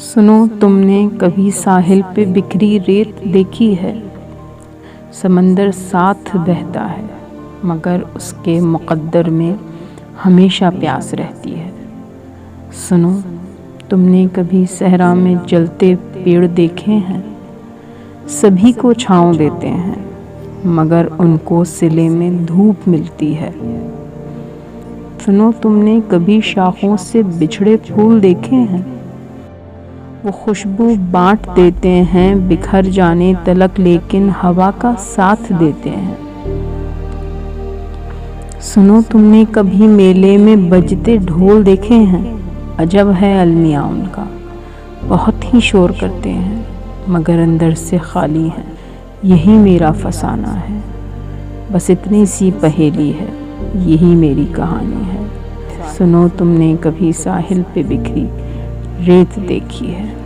सुनो, तुमने कभी साहिल पे बिखरी रेत देखी है? समंदर साथ बहता है मगर उसके मुक़द्दर में हमेशा प्यास रहती है। सुनो, तुमने कभी सहरा में जलते पेड़ देखे हैं? सभी को छाँव देते हैं मगर उनको सिले में धूप मिलती है। सुनो, तुमने कभी शाखों से बिछड़े फूल देखे हैं? वो खुशबू बांट देते हैं बिखर जाने तलक, लेकिन हवा का साथ देते हैं। सुनो, तुमने कभी मेले में बजते ढोल देखे हैं? अजब है अलमिया उनका, बहुत ही शोर करते हैं मगर अंदर से खाली हैं। यही मेरा फसाना है, बस इतनी सी पहेली है, यही मेरी कहानी है। सुनो, तुमने कभी साहिल पे बिखरी रेत देखी है?